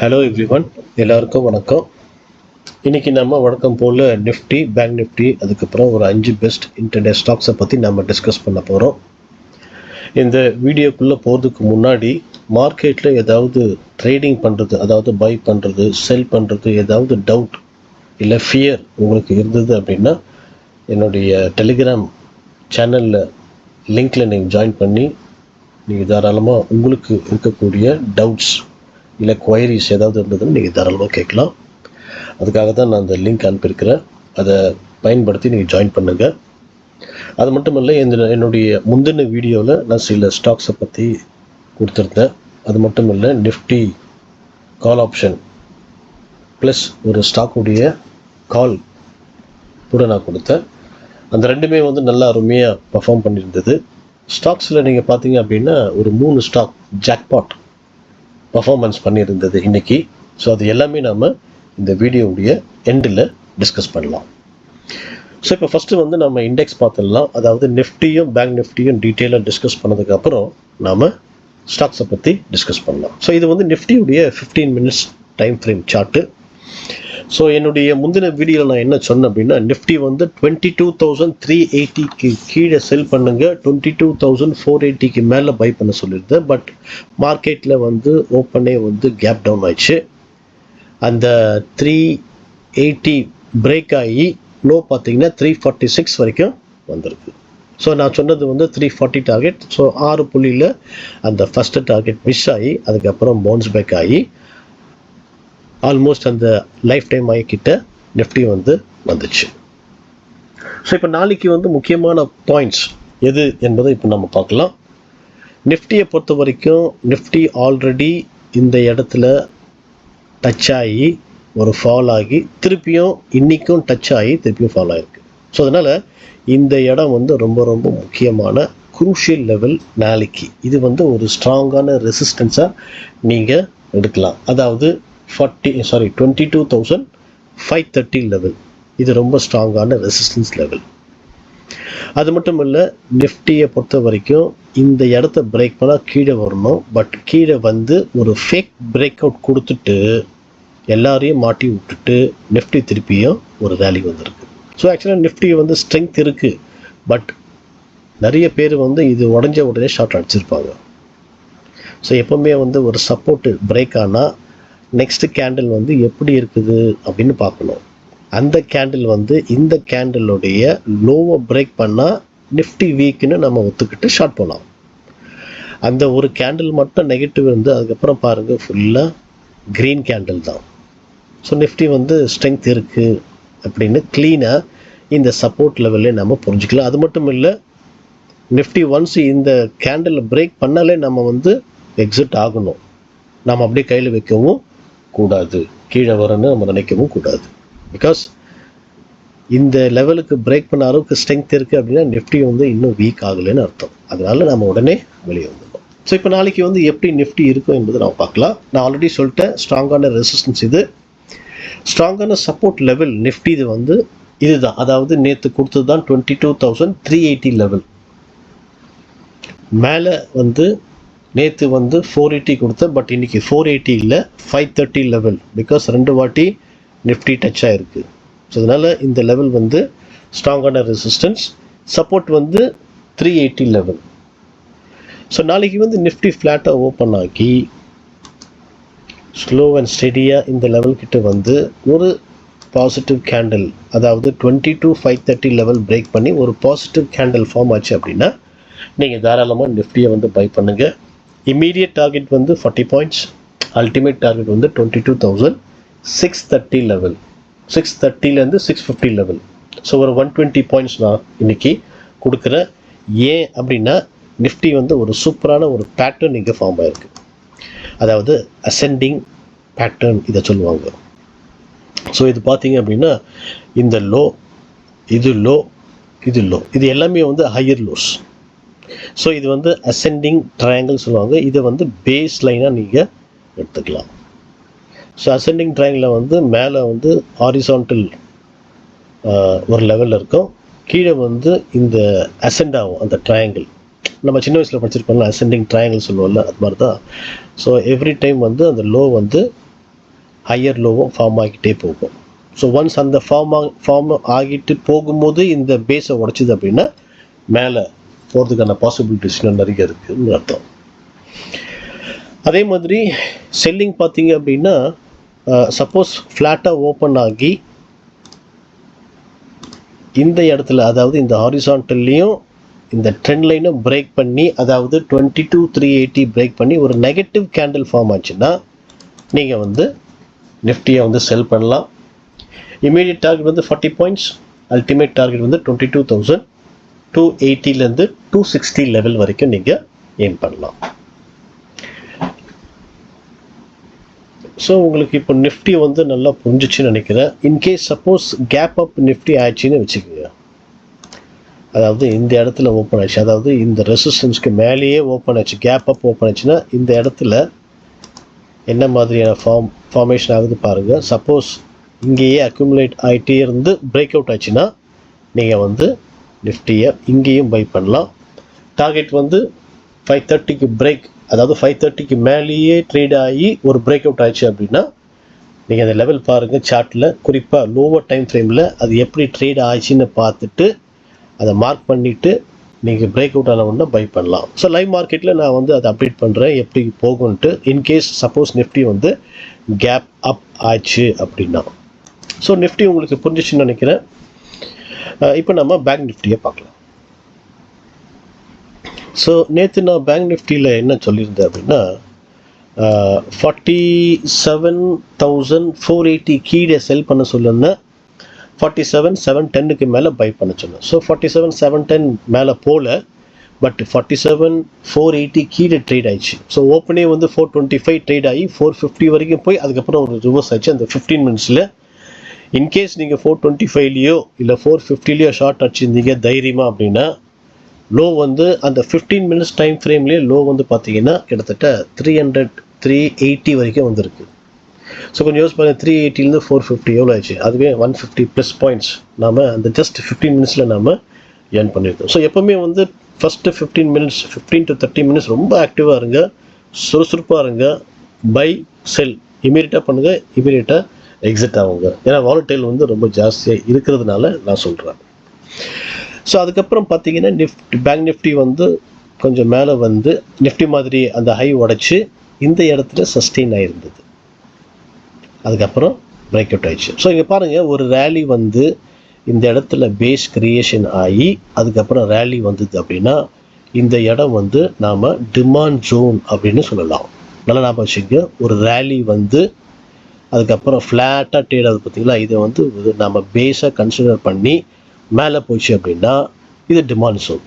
Hello everyone, எல்லாருக்கும் வணக்கம். இன்றைக்கி நம்ம வழக்கம் போல் நிஃப்டி, பேங்க் நிஃப்டி, அதுக்கப்புறம் ஒரு 5 பெஸ்ட் இன்டர்டே ஸ்டாக்ஸை பற்றி நம்ம டிஸ்கஸ் பண்ண போகிறோம். இந்த வீடியோக்குள்ளே போகிறதுக்கு முன்னாடி மார்க்கெட்டில் ஏதாவது ட்ரேடிங் பண்ணுறது, அதாவது பை பண்ணுறது, செல் பண்ணுறது, ஏதாவது டவுட் இல்லை ஃபியர் உங்களுக்கு இருந்தது அப்படின்னா என்னுடைய டெலிகிராம் சேனலில் லிங்க்கில் நீங்கள் ஜாயின் பண்ணி நீங்கள் தாராளமாக உங்களுக்கு இருக்கக்கூடிய டவுட்ஸ் இல்லை குவைரிஸ் ஏதாவது இருந்ததுன்னு நீங்கள் தாராளமாக கேட்கலாம். அதுக்காக தான் நான் அந்த லிங்க் அனுப்பியிருக்கிறேன். அதை பயன்படுத்தி நீங்கள் ஜாயின் பண்ணுங்கள். அது மட்டும் இல்லை, என்னுடைய முந்தின வீடியோவில் நான் சில ஸ்டாக்ஸை பற்றி கொடுத்துருந்தேன். அது மட்டும் இல்லை, நிஃப்டி கால் ஆப்ஷன் ப்ளஸ் ஒரு ஸ்டாக்குடைய கால் கூட நான் கொடுத்தேன். அந்த ரெண்டுமே நல்லா அருமையாக பர்ஃபார்ம் பண்ணியிருந்தது. ஸ்டாக்ஸில் நீங்கள் பார்த்தீங்க அப்படின்னா ஒரு 3 ஸ்டாக் ஜாக்பாட் பர்ஃபார்மன்ஸ் பண்ணியிருந்தது இன்றைக்கி. ஸோ அது எல்லாமே நாம் இந்த வீடியோவுடைய எண்டில் டிஸ்கஸ் பண்ணலாம். ஸோ இப்போ ஃபஸ்ட்டு நம்ம இண்டெக்ஸ் பார்த்துடலாம். அதாவது நிஃப்டியும் பேங்க் நிஃப்டியும் டீட்டெயிலாக டிஸ்கஸ் பண்ணதுக்கப்புறம் நாம் ஸ்டாக்ஸை பற்றி டிஸ்கஸ் பண்ணலாம். ஸோ இது நிஃப்டியுடைய 15 minutes time frame chart. So என்னுடைய முந்தின வீடியோவில் நான் என்ன சொன்னேன் அப்படின்னா, நிஃப்டி 22,380க்கு கீழே செல் பண்ணுங்க, 22,480க்கு மேலே பை பண்ண சொல்லியிருந்தேன். பட் மார்க்கெட்டில் ஓப்பனே கேப் டவுன் ஆயிடுச்சு. அந்த 380 பிரேக் ஆகி லோ பார்த்தீங்கன்னா 346 வரைக்கும் வந்திருக்கு. ஸோ நான் சொன்னது 340 டார்கெட். ஸோ 6 புள்ளியில் அந்த ஃபஸ்ட்டு டார்கெட் மிஸ் ஆகி அதுக்கப்புறம் பவுன்ஸ் பேக் ஆகி ஆல்மோஸ்ட் அந்த லைஃப் டைம் ஆகிக்கிட்ட நிஃப்டி வந்துச்சு. ஸோ இப்போ நாளைக்கு முக்கியமான பாயிண்ட்ஸ் எது என்பதை இப்போ நம்ம பார்க்கலாம். நிஃப்டியை பொறுத்த வரைக்கும் நிஃப்டி ஆல்ரெடி இந்த இடத்துல டச் ஆகி ஒரு ஃபால் ஆகி திருப்பியும் இன்றைக்கும் டச் ஆகி திருப்பியும் ஃபால் ஆகிருக்கு. ஸோ அதனால் இந்த இடம் ரொம்ப ரொம்ப முக்கியமான குரூஷியல் லெவல். நாளைக்கு இது ஒரு ஸ்ட்ராங்கான ரெசிஸ்டன்ஸாக நீங்கள் எடுக்கலாம். அதாவது 22,530 லெவல் இது ரொம்ப ஸ்ட்ராங்கான ரெசிஸ்டன்ஸ் லெவல். அது மட்டும் இல்லை, நிஃப்டியை பொறுத்த வரைக்கும் இந்த இடத்த பிரேக் பண்ணால் கீழே வரணும். பட் கீழே ஒரு ஃபேக் பிரேக் அவுட் கொடுத்துட்டு எல்லாரையும் மாட்டி விட்டுட்டு நிஃப்டி திருப்பியும் ஒரு ரேலி வந்திருக்கு. ஸோ ஆக்சுவலாக நிஃப்டி ஸ்ட்ரென்த் இருக்குது. பட் நிறைய பேர் இது உடஞ்ச உடனே ஷார்ட் அடிச்சிருப்பாங்க. ஸோ எப்போவுமே ஒரு சப்போர்ட்டு பிரேக் ஆனால் நெக்ஸ்ட் கேண்டில் எப்படி இருக்குது அப்படின்னு பார்க்கணும். அந்த கேண்டில் இந்த கேண்டிலுடைய லோவை பிரேக் பண்ணால் நிஃப்டி வீக்குன்னு நம்ம ஒத்துக்கிட்டு ஷார்ட் போகலாம். அந்த ஒரு கேண்டில் மட்டும் நெகட்டிவ் அதுக்கப்புறம் பாருங்கள் ஃபுல்லாக க்ரீன் கேண்டில் தான். ஸோ நிஃப்டி ஸ்ட்ரென்த் இருக்குது அப்படின்னு க்ளீனாக இந்த சப்போர்ட் லெவல்லே நம்ம புரிஞ்சுக்கலாம். அது மட்டும் இல்லை, நிஃப்டி ஒன்ஸ் இந்த கேண்டில் பிரேக் பண்ணாலே நம்ம எக்ஸிட் ஆகணும். நம்ம அப்படியே கையில் வைக்கவும் கூடாது, கீழே வரன்னு நம்ம நினைக்கவும் கூடாது. பிகாஸ் இந்த லெவலுக்கு பிரேக் பண்ண அளவுக்கு ஸ்ட்ரென்த் இருக்குது அப்படின்னா நிஃப்டி இன்னும் வீக் ஆகலைன்னு அர்த்தம். அதனால நம்ம உடனே வெளியே வந்துடும். ஸோ இப்போ நாளைக்கு எப்படி நிஃப்டி இருக்கும் என்பதை நம்ம பார்க்கலாம். நான் ஆல்ரெடி சொல்லிட்டேன், ஸ்ட்ராங்கான ரெசிஸ்டன்ஸ் இது, ஸ்ட்ராங்கான சப்போர்ட் லெவல் நிஃப்டி இது இதுதான். அதாவது நேற்று கொடுத்தது தான் 22,380 லெவல். மேலே நேற்று 480 கொடுத்தேன். பட் இன்றைக்கி 480 இல்லை, 530 லெவல். பிகாஸ் 2 வாட்டி நிஃப்டி டச் ஆகிருக்கு. ஸோ அதனால் இந்த லெவல் ஸ்ட்ராங்கான ரெசிஸ்டன்ஸ். Support 380 level. ஸோ நாளைக்கு நிஃப்டி ஃப்ளாட்டாக ஓப்பன் ஆகி ஸ்லோ அண்ட் ஸ்டெடியாக இந்த லெவல் கிட்ட ஒரு பாசிட்டிவ் கேண்டில், அதாவது 22,530 லெவல் பிரேக் பண்ணி ஒரு பாசிட்டிவ் கேண்டில் ஃபார்ம் ஆச்சு அப்படின்னா நீங்கள் தாராளமாக நிஃப்டியை பை பண்ணுங்கள். Immediate target 40 points, ultimate target 22,630 level. 630லேருந்து 650 லெவல். ஸோ ஒரு 120 பாயிண்ட்ஸ் நான் இன்றைக்கி கொடுக்குறேன். ஏன் அப்படின்னா நிஃப்டி ஒரு சூப்பரான ஒரு பேட்டர்ன் இங்கே ஃபார்ம் ஆகிருக்கு. அதாவது அசெண்டிங் பேட்டர்ன் இதை சொல்லுவாங்க. ஸோ இது பார்த்தீங்க அப்படின்னா இந்த லோ, இது லோ, இது லோ, இது எல்லாமே ஹையர் லோஸ். ஸோ இது அசெண்டிங் ட்ரையாங்கிள் சொல்லுவாங்க. இதை பேஸ் லைனாக நீங்கள் எடுத்துக்கலாம். ஸோ அசெண்டிங் ட்ரையாங்கிளில் மேலே ஹாரிசான்டல் ஒரு லெவலில் இருக்கும், கீழே இந்த அசெண்ட் ஆகும் அந்த ட்ரையாங்கிள். நம்ம சின்ன வயசில் படிச்சிருப்போம்ல, அசெண்டிங் ட்ரையாங்கிள் சொல்லுவோம்ல, அது மாதிரி தான். ஸோ எவ்ரி டைம் அந்த லோ ஹையர் லோவும் ஃபார்ம் ஆகிட்டே போகும். ஸோ ஒன்ஸ் அந்த ஃபார்ம் ஆகிட்டு போகும்போது இந்த பேஸை உடைச்சிது அப்படின்னா மேலே போகிறதுக்கான பாசிபிலிட்டிஸ் இன்னும் நிறைய இருக்குதுன்னு அர்த்தம். அதே மாதிரி செல்லிங் பார்த்தீங்க அப்படின்னா சப்போஸ் ஃப்ளாட்டாக ஓப்பன் ஆகி இந்த இடத்துல, அதாவது இந்த ஹாரிசான்டல்லையும் இந்த ட்ரெண்ட் லைனும் பிரேக் பண்ணி, அதாவது 22,380 பிரேக் பண்ணி ஒரு நெகட்டிவ் கேண்டில் ஃபார்ம் ஆச்சுன்னா நீங்கள் வந்து நிஃப்டியை வந்து செல் பண்ணலாம். இமீடியட் டார்கெட் வந்து 40 பாயிண்ட்ஸ், அல்டிமேட் டார்கெட் வந்து 22,280லேருந்து 260 லெவல் வரைக்கும் நீங்கள் எய்ம் பண்ணலாம். ஸோ உங்களுக்கு இப்போ நிஃப்டி வந்து நல்லா புரிஞ்சிச்சுன்னு நினைக்கிறேன். In case suppose gap up Nifty ஆயிடுச்சின்னு வச்சுக்கோங்க, அதாவது இந்த இடத்துல ஓப்பன் ஆச்சு, அதாவது இந்த ரெசிஸ்டன்ஸ்க்கு மேலேயே ஓப்பன் ஆச்சு, கேப் அப் ஓப்பன் ஆச்சுன்னா இந்த இடத்துல என்ன மாதிரியான ஃபார்மேஷன் ஆகுது பாருங்கள். சப்போஸ் இங்கேயே அக்யூமுலேட் ஆகிட்டே இருந்து பிரேக் அவுட் ஆச்சுன்னா நீங்கள் வந்து நிஃப்டியை இங்கேயும் பை பண்ணலாம். டார்கெட் வந்து 530க்கு பிரேக், அதாவது 530க்கு மேலேயே ட்ரேட் ஆகி ஒரு பிரேக் அவுட் ஆச்சு அப்படின்னா நீங்கள் அந்த லெவல் பாருங்கள் சார்ட்டில், குறிப்பாக லோவர் டைம் ஃப்ரேமில் அது எப்படி ட்ரேட் ஆச்சுன்னு பார்த்துட்டு அதை மார்க் பண்ணிவிட்டு நீங்கள் பிரேக் அவுட் ஆனவுடனே பை பண்ணலாம். ஸோ லைவ் மார்க்கெட்டில் நான் வந்து அதை அப்டேட் பண்ணுறேன் எப்படி போகும்ன்ட்டு, இன்கேஸ் சப்போஸ் நிஃப்டி வந்து கேப் அப் ஆச்சு அப்படின்னா. ஸோ நிஃப்டி உங்களுக்கு புரிஞ்சிச்சுன்னு நினைக்கிறேன். இப்போ நம்ம பேங்க் நிஃப்டியை பார்க்கலாம். ஸோ நேற்று நான் பேங்க் நிஃப்டியில் என்ன சொல்லியிருந்தேன் அப்படின்னா 47,480 கீழே செல் பண்ண சொல்லியிருந்தேன், 47,710க்கு மேலே பை பண்ண சொன்னேன். ஸோ 47,710 மேலே போல, பட் 47,480 கீழே ட்ரேட் ஆயிடுச்சு. ஸோ ஓப்பனே வந்து 425 ட்ரேட் ஆகி 450 வரைக்கும் போய் அதுக்கப்புறம் ஒரு ரிவர்ஸ் ஆச்சு அந்த 15 மினிட்ஸில். இன்கேஸ் நீங்கள் 425லையோ இல்லை 450லையோ ஷார்ட் அடிச்சிருந்தீங்க தைரியமாக அப்படின்னா, லோ வந்து அந்த 15 மினிட்ஸ் டைம் ஃப்ரேம்லேயே லோ வந்து பார்த்தீங்கன்னா கிட்டத்தட்ட 380 வரைக்கும் வந்திருக்கு. ஸோ கொஞ்சம் யோசிச்சு பாருங்கள், 380லேருந்து 450 எவ்வளோ ஆச்சு, அதுவே 150+ பாயிண்ட்ஸ் நாம் அந்த ஜஸ்ட் 15 மினிட்ஸில் நாம் ஏர்ன் பண்ணியிருக்கோம். ஸோ எப்போவுமே வந்து ஃபஸ்ட்டு 15 மினிட்ஸ் 15 to 30 மினிட்ஸ் ரொம்ப ஆக்டிவாக இருங்க, சுறுசுறுப்பாக இருங்க, பை செல் இமீடியட்டாக பண்ணுங்கள், இமீடியட்டாக எக்ஸிட் ஆகுங்க. ஏன்னா வாலட்டைல் வந்து ரொம்ப ஜாஸ்தியாக இருக்கிறதுனால நான் சொல்கிறேன். ஸோ அதுக்கப்புறம் பார்த்தீங்கன்னா பேங்க் நிஃப்டி வந்து கொஞ்சம் மேலே வந்து நிஃப்டி மாதிரி அந்த ஹை உடைச்சி இந்த இடத்துல சஸ்டெயின் ஆகிருந்தது, அதுக்கப்புறம் பிரேக் அவுட் ஆயிடுச்சு. ஸோ இங்கே பாருங்கள், ஒரு ரேலி வந்து இந்த இடத்துல பேஸ் கிரியேஷன் ஆகி அதுக்கப்புறம் ரேலி வந்தது அப்படின்னா இந்த இடம் வந்து நாம் டிமாண்ட் ஜோன் அப்படின்னு சொல்லலாம். நல்லா ஞாபகம் வச்சுக்கோங்க, ஒரு ரேலி வந்து அதுக்கப்புறம் ஃப்ளாட்டாக ட்ரேட் ஆகுது பார்த்தீங்களா, இதை வந்து நம்ம பேஸாக கன்சிடர் பண்ணி மேலே போச்சு அப்படின்னா இது டிமாண்ட் ஜோன்.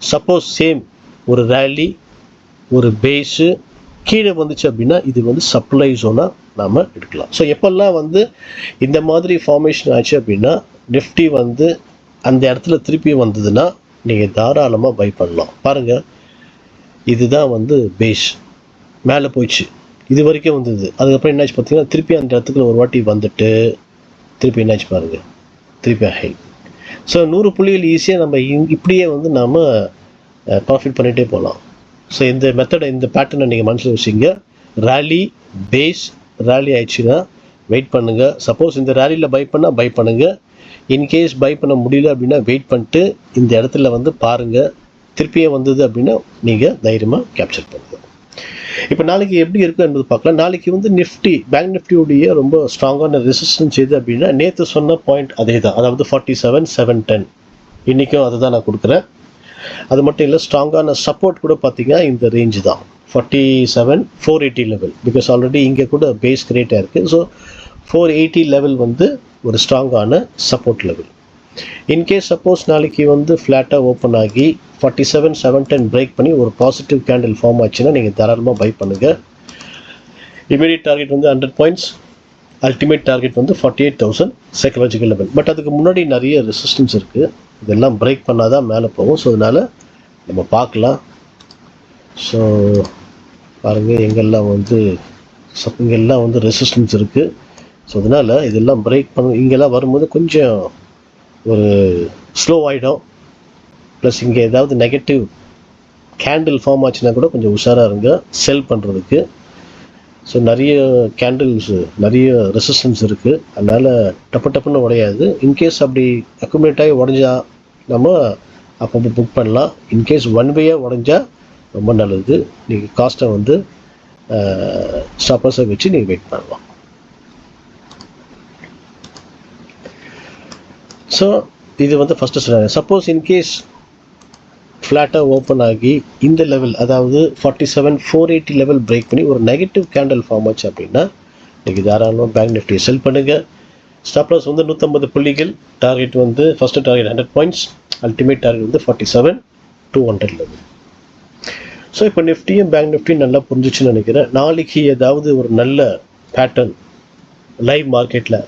சப்போஸ் சேம் ஒரு ரேலி ஒரு பேஸு கீழே வந்துச்சு அப்படின்னா இது வந்து சப்ளை ஜோனாக நாம் எடுக்கலாம். ஸோ எப்போல்லாம் வந்து இந்த மாதிரி ஃபார்மேஷன் ஆச்சு அப்படின்னா நிஃப்டி வந்து அந்த இடத்துல திருப்பி வந்ததுன்னா நீங்கள் தாராளமாக பை பண்ணலாம். பாருங்கள், இதுதான் வந்து பேஸ், மேலே போயிடுச்சு, இது வரைக்கும் வந்தது, அதுக்கப்புறம் என்னாச்சு பார்த்தீங்கன்னா திருப்பி அந்த இடத்துக்கு ஒரு வாட்டி வந்துட்டு திருப்பி என்னாச்சு பாருங்கள், திருப்பி ஹை. ஸோ 100 புள்ளிகள் ஈஸியாக நம்ம இப்படியே வந்து நாம் ப்ராஃபிட் பண்ணிகிட்டே போகலாம். ஸோ இந்த மெத்தடை, இந்த பேட்டர்னை நீங்கள் மனசில் வச்சுங்க. ரேலி பேஸ் ரேலி ஆயிடுச்சுன்னா வெயிட் பண்ணுங்கள். சப்போஸ் இந்த ரேலியில் பை பண்ணால் பை பண்ணுங்கள், இன்கேஸ் பை பண்ண முடியல அப்படின்னா வெயிட் பண்ணிட்டு இந்த இடத்துல வந்து பாருங்கள், திருப்பியே வந்தது அப்படின்னா நீங்கள் தைரியமாக கேப்சர் பண்ணுங்கள். இப்போ நாளைக்கு எப்படி இருக்குது என்பது பார்க்கலாம். நாளைக்கு வந்து நிஃப்டி பேங்க் நிஃப்டியுடைய ரொம்ப ஸ்ட்ராங்கான ரெசிஸ்டன்ஸ் எது அப்படின்னா நேற்று சொன்ன பாயிண்ட் அதே தான், அதாவது 47,710. இன்றைக்கும் அதை தான் நான் கொடுக்குறேன். அது மட்டும் இல்லை, ஸ்ட்ராங்கான சப்போர்ட் கூட பார்த்தீங்கன்னா இந்த ரேஞ்சு தான் 47,480 லெவல். பிகாஸ் ஆல்ரெடி இங்கே கூட பேஸ் கிரியேட்டாக இருக்குது. ஸோ 480 லெவல் வந்து ஒரு ஸ்ட்ராங்கான சப்போர்ட் லெவல். இன்கேஸ் சப்போஸ் நாளைக்கு வந்து ஃப்ளாட்டாக ஓப்பன் ஆகி 47,710 பிரேக் பண்ணி ஒரு பாசிட்டிவ் கேண்டில் ஃபார்ம் ஆச்சுன்னா நீங்கள் தாராளமாக பை பண்ணுங்கள். இமீடியட் டார்கெட் வந்து 100 பாயிண்ட்ஸ், அல்டிமேட் டார்கெட் வந்து 48,000 சைக்கலாஜிக்கல் லெவல். பட் அதுக்கு முன்னாடி நிறைய ரெசிஸ்டன்ஸ் இருக்குது, இதெல்லாம் பிரேக் பண்ணால் தான் மேலே போகும். ஸோ அதனால் நம்ம பார்க்கலாம். ஸோ பாருங்கள், இங்கெல்லாம் வந்து ரெசிஸ்டன்ஸ் இருக்குது. ஸோ அதனால் இதெல்லாம் பிரேக் இங்கெல்லாம் வரும்போது கொஞ்சம் ஒரு ஸ்லோ ஆகிடும். ப்ளஸ் இங்கே ஏதாவது நெகட்டிவ் கேண்டில் ஃபார்ம் ஆச்சுன்னா கூட கொஞ்சம் உஷாராக இருங்க செல் பண்ணுறதுக்கு. ஸோ நிறைய கேண்டில்ஸ், நிறைய ரெசிஸ்டன்ஸ் இருக்குது. அதனால் டப்புன்னு உடையாது. இன்கேஸ் அப்படி அக்குமுலேட் ஆகி உடஞ்சா நம்ம அப்பப்போ புக் பண்ணலாம். இன்கேஸ் ஒன் வேயாக உடஞ்சா ரொம்ப நல்லது. நீங்கள் காஸ்ட்டை வந்து ஸ்டாப்பர்ஸை வச்சு நீங்கள் வெயிட் பண்ணலாம். ஸோ இது வந்து ஃபஸ்ட்டு சொன்னாங்க. சப்போஸ் இன்கேஸ் ஃப்ளாட்டாக ஓப்பன் ஆகி இந்த லெவல், அதாவது 47,480 லெவல் பிரேக் பண்ணி ஒரு நெகட்டிவ் கேண்டில் ஃபார்ம் ஆச்சு அப்படின்னா நீங்கள் தாராளமாக பேங்க் நிஃப்டியை செல் பண்ணுங்கள். ஸ்டாப் லாஸ் வந்து 150 புள்ளிகள், டார்கெட் வந்து first target 100 points, ultimate target வந்து 47,200 லெவல். ஸோ இப்போ நிஃப்டியும் பேங்க் நிஃப்டியும் நல்லா புரிஞ்சிச்சுன்னு நினைக்கிறேன். நாளைக்கு ஏதாவது ஒரு நல்ல பேட்டர்ன் லைவ் மார்க்கெட்டில்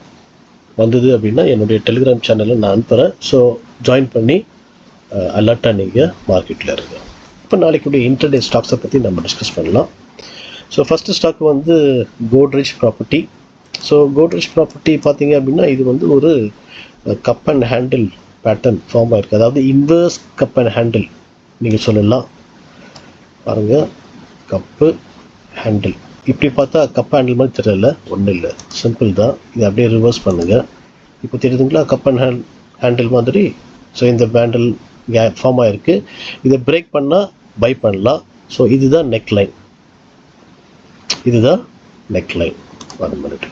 வந்தது அப்படின்னா என்னுடைய டெலிகிராம் சேனலில் நான் அனுப்புகிறேன். ஸோ ஜாயின் பண்ணி அலர்ட்டாக நீங்கள் மார்க்கெட்டில் இருங்க. இப்போ நாளைக்குடைய இன்டர்டே ஸ்டாக்ஸை பற்றி நம்ம டிஸ்கஸ் பண்ணலாம். ஸோ ஃபஸ்ட்டு ஸ்டாக் வந்து Godrej property. So Godrej property பார்த்தீங்க அப்படின்னா இது வந்து ஒரு cup and handle pattern form ஆகிருக்கு. அதாவது இன்வர்ஸ் கப் அண்ட் ஹேண்டில் நீங்கள் சொல்லலாம். பாருங்கள், கப்பு ஹேண்டில் இப்படி பார்த்தா கப் ஹேண்டில் மாதிரி தெரியல, ஒன்றும் இல்லை, சிம்பிள் தான். இதை அப்படியே ரிவர்ஸ் பண்ணுங்கள். இப்போ தெரியுதுங்களா, கப் அண்ட் ஹேண்டில் மாதிரி. ஸோ இந்த பேண்டில் ஃபார்ம் ஆகிருக்கு. இதை பிரேக் பண்ணால் பை பண்ணலாம். ஸோ இதுதான் நெக் லைன், இதுதான் நெக் லைன். 1 minute,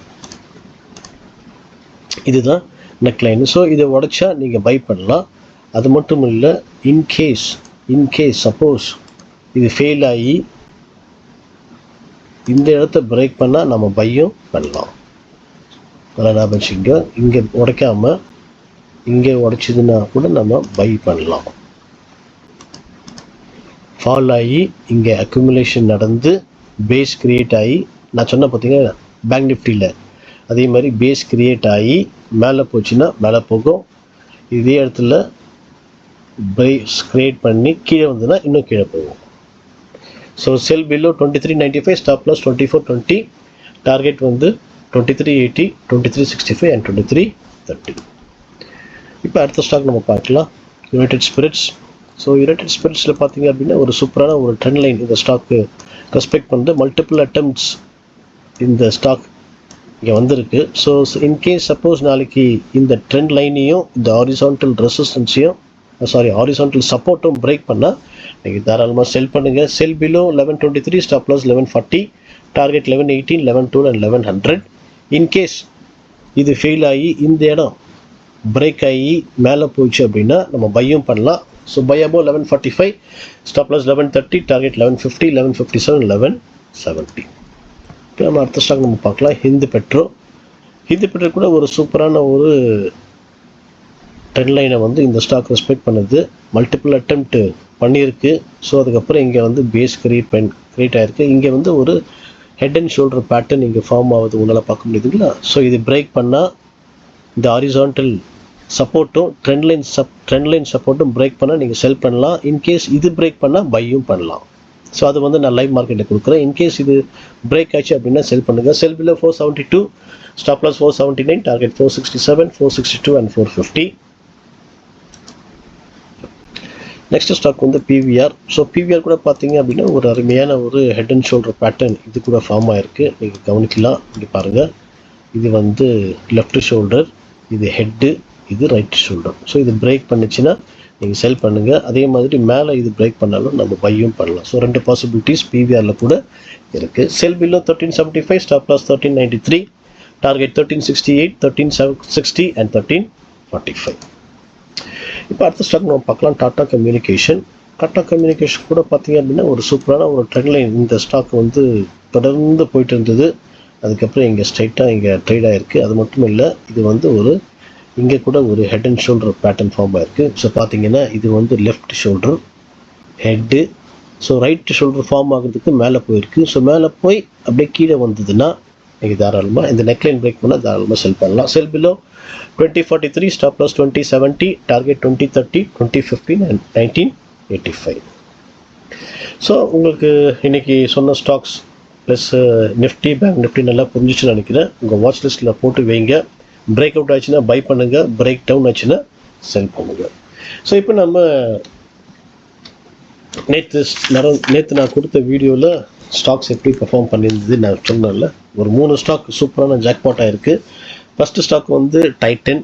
இதுதான் நெக் லைன். ஸோ இதை உடைச்சா நீங்கள் பை பண்ணலாம். அது மட்டும் இல்லை, இன்கேஸ் சப்போஸ் இது ஃபெயில் ஆகி இந்த இடத்த பிரேக் பண்ணால் நம்ம பையும் பண்ணலாம். நல்லா ஞாபகம் வச்சுங்க. இங்கே உடைக்காம இங்கே உடைச்சிதுன்னா கூட நம்ம பை பண்ணலாம். ஃபால் ஆகி இங்கே அக்குமுலேஷன் நடந்து பேஸ் கிரியேட் ஆகி, நான் சொன்ன பார்த்தீங்கன்னா பேங்க் நிஃப்டியில் அதே மாதிரி பேஸ் கிரியேட் ஆகி மேலே போச்சுன்னா மேலே போகும். இதே இடத்துல பேஸ் கிரியேட் பண்ணி கீழே வந்ததுன்னா இன்னும் கீழே போகும். So sell below 2395, stop loss 2420, target வந்து 2380, 2365 அண்ட் 2330. இப்போ அடுத்த ஸ்டாக் நம்ம பார்க்கலாம், யுனைடெட் ஸ்பிரிட்ஸ். ஸோ யுனைடெட் ஸ்பிரிட்ஸில் பார்த்தீங்க அப்படின்னா ஒரு சூப்பரான ஒரு ட்ரெண்ட் லைன் இந்த ஸ்டாக்கு ரெஸ்பெக்ட் பண்ணிட்டு மல்டிபிள் அட்டம்ப்ட்ஸ் இந்த ஸ்டாக் இங்கே வந்திருக்கு. ஸோ இன்கேஸ் சப்போஸ் நாளைக்கு இந்த ட்ரெண்ட் லைனையும் இந்த ஹாரிசான்டல் ரெசிஸ்டன்ஸையும் ஹாரிசான்டல் சப்போர்ட்டும் பிரேக் பண்ணால் நீங்கள் தாராளமாக செல் பண்ணுங்கள். Sell below 1123, stop loss 1140, target 1118, 1112 and 1100. In case இது ஃபெயில் ஆகி இந்த இடம் பிரேக் ஆகி மேலே போயிடுச்சு அப்படின்னா நம்ம பையும் பண்ணலாம். So buy above 1145, stop loss 1130, target 1150, 1157, 1170. இப்போ நம்ம அடுத்த ஸ்டாக் நம்ம பார்க்கலாம், ஹிந்து பெட்ரோ கூட ஒரு சூப்பரான ஒரு ட்ரெண்ட் லைனை வந்து இந்த ஸ்டாக் ரெஸ்பெக்ட் பண்ணுது. மல்டிபிள் அட்டெம்ப்ட் பண்ணியிருக்கு. ஸோ அதுக்கப்புறம் இங்கே வந்து பேஸ் கிரியேட் ஆகிருக்கு. இங்கே வந்து ஒரு ஹெட் அண்ட் ஷோல்டர் பேட்டர்ன் இங்கே ஃபார்ம் ஆகுது, உங்களால் பார்க்க முடியுதுங்களா. ஸோ இது பிரேக் பண்ணால் இந்த ஹாரிசான்டல் சப்போர்ட்டும் ட்ரெண்ட் லைன் சப்போர்ட்டும் பிரேக் பண்ணால் நீங்கள் செல் பண்ணலாம். இன்கேஸ் இது பிரேக் பண்ணால் பையும் பண்ணலாம். ஸோ அது வந்து நான் லைவ் மார்க்கெட்டில் கொடுக்குறேன். இன்கேஸ் இது பிரேக் ஆச்சு அப்படின்னா செல் பண்ணுங்கள். Sell below 472, stop loss 479, target 467, 462 and 450. Next stock வந்து பிவிஆர். ஸோ பிவிஆர் கூட பார்த்தீங்க அப்படின்னா ஒரு அருமையான ஒரு ஹெட் அண்ட் ஷோல்டர் பேட்டர்ன் இது கூட ஃபார்ம் ஆகிருக்கு, நீங்கள் கவனிக்கலாம். இங்கே பாருங்கள், இது வந்து லெஃப்ட் ஷோல்டர், இது ஹெட்டு, இது ரைட் ஷோல்டர். ஸோ இது பிரேக் பண்ணிச்சுன்னா நீங்கள் செல் பண்ணுங்கள். அதே மாதிரி மேலே இது பிரேக் பண்ணாலும் நம்ம பையும் பண்ணலாம். ஸோ 2 பாசிபிலிட்டிஸ் பிவிஆரில் கூட இருக்குது. Sell below 1375, stop loss 1393, target 1368, 1360 and 1345. இப்போ அடுத்த ஸ்டாக் நம்ம பார்க்கலாம், டாடா கம்யூனிகேஷன். கூட பார்த்தீங்க அப்படின்னா ஒரு சூப்பரான ஒரு ட்ரெண்ட் லைன் இந்த ஸ்டாக் வந்து தொடர்ந்து போயிட்டு இருந்தது. அதுக்கப்புறம் இங்கே ஸ்ட்ரைட்டாக இங்கே ட்ரேட் ஆகிருக்கு. அது மட்டும் இல்லை, இது வந்து ஒரு இங்கே கூட ஒரு head and shoulder pattern form ஆகிருக்கு. ஸோ பார்த்தீங்கன்னா இது வந்து left shoulder head. So right shoulder form ஆகிறதுக்கு மேலே போயிருக்கு. ஸோ மேலே போய் அப்படியே கீழே வந்ததுன்னா நீங்கள் தாராளமாக இந்த நெக்லைன் பிரேக் பண்ணால் தாராளமாக செல் பண்ணலாம். Sell below 2043, stop loss 2070, target 2030, 2015 and 1985. So உங்களுக்கு இன்றைக்கி சொன்ன stocks plus Nifty bank Nifty நல்லா புரிஞ்சிச்சுன்னு நினைக்கிறேன். உங்கள் வாட்ச் லிஸ்ட்டில் போட்டு வைங்க. பிரேக் அவுட் ஆச்சுன்னா பை பண்ணுங்கள், பிரேக் டவுன் ஆச்சுன்னா செல் பண்ணுங்கள். ஸோ இப்போ நம்ம நேற்று நான் கொடுத்த வீடியோவில் ஸ்டாக்ஸ் எப்படி பெர்ஃபார்ம் பண்ணியிருந்தது நான் சொன்னேன்ல. ஒரு 3 ஸ்டாக் சூப்பரான ஜாக்பாட்டாக இருக்குது. ஃபஸ்ட்டு ஸ்டாக் வந்து டைட்டன்.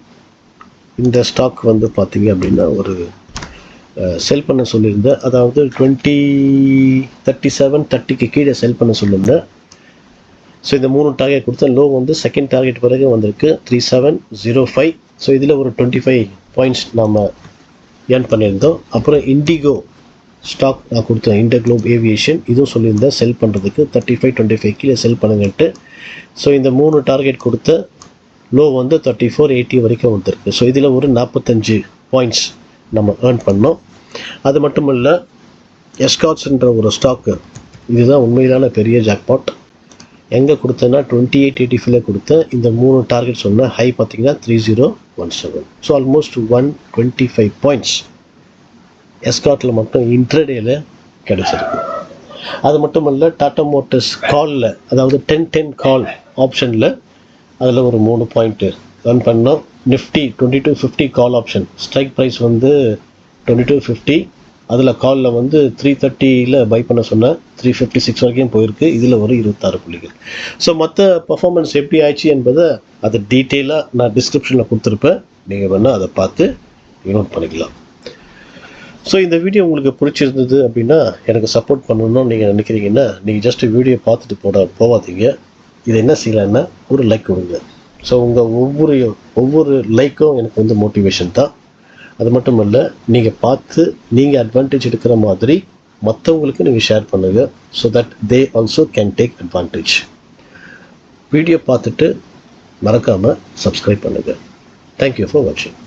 இந்த ஸ்டாக் வந்து பார்த்தீங்க அப்படின்னா ஒரு செல் பண்ண சொல்லியிருந்தேன். அதாவது 3730க்கு கீழே செல் பண்ண சொல்லியிருந்தேன். ஸோ இந்த 3 டார்கெட் கொடுத்தேன். லோ வந்து செகண்ட் டார்கெட் பிறகு வந்திருக்கு 3705. ஸோ இதில் ஒரு 25 பாயிண்ட்ஸ் நம்ம ஏர்ன் பண்ணியிருந்தோம். அப்புறம் இண்டிகோ ஸ்டாக் நான் கொடுத்தேன், இண்டர்குளோப் ஏவியேஷன். இதுவும் சொல்லியிருந்தேன் செல் பண்ணுறதுக்கு 3525 கீழே செல் பண்ணுங்கன்ட்டு. ஸோ இந்த 3 டார்கெட் கொடுத்த லோ வந்து 3480 வரைக்கும் வந்திருக்கு. ஸோ இதில் ஒரு 45 பாயிண்ட்ஸ் நம்ம ஏர்ன் பண்ணோம். அது மட்டும் இல்லை, எஸ்காட்ஸ்ன்ற ஒரு ஸ்டாக்கு, இதுதான் உண்மையிலான பெரிய ஜாக்பாட். எங்கே கொடுத்தேன்னா 2885 கொடுத்தேன். இந்த 3 டார்கெட் சொன்ன ஹை பார்த்தீங்கன்னா 3017. ஸோ ஆல்மோஸ்ட் 125 பாயிண்ட்ஸ் எஸ்காட்டில் மட்டும் இன்ட்ரடேல கிடைச்சிருக்கு. அது மட்டும் இல்லை, டாடா மோட்டர்ஸ் காலில், அதாவது 10-10 கால் ஆப்ஷனில் அதில் ஒரு 3 பாயிண்ட்டு ஏர்ன் பண்ணோம். Nifty 2250 call option, strike price வந்து 2250. அதில் காலில் வந்து 330 பை பண்ண சொன்னேன், 356 வரைக்கும் போயிருக்கு. இதில் ஒரு 26 புள்ளிகள். ஸோ மற்ற பர்ஃபார்மன்ஸ் எப்படி ஆயிடுச்சு என்பதை அது டீட்டெயிலாக நான் டிஸ்கிரிப்ஷனில் கொடுத்துருப்பேன். நீங்கள் வேணால் அதை பார்த்து நோட் பண்ணிக்கலாம். ஸோ இந்த வீடியோ உங்களுக்கு பிடிச்சிருந்தது அப்படின்னா, எனக்கு சப்போர்ட் பண்ணணும்னு நீங்கள் நினைக்கிறீங்கன்னா, நீங்கள் ஜஸ்ட் வீடியோ பார்த்துட்டு போகாதீங்க. இது என்ன செய்யலான்னா ஒரு லைக் கொடுங்க. ஸோ உங்கள் ஒவ்வொரு லைக்கும் எனக்கு வந்து மோட்டிவேஷன் தான். அது மட்டும் இல்லை, நீங்கள் பார்த்து நீங்கள் அட்வான்டேஜ் எடுக்கிற மாதிரி மற்றவங்களுக்கு நீங்கள் ஷேர் பண்ணுங்கள். So that they also can take advantage. Video பார்த்துட்டு மறக்காமல் சப்ஸ்கிரைப் பண்ணுங்கள். தேங்க்யூ ஃபார் வாட்சிங்.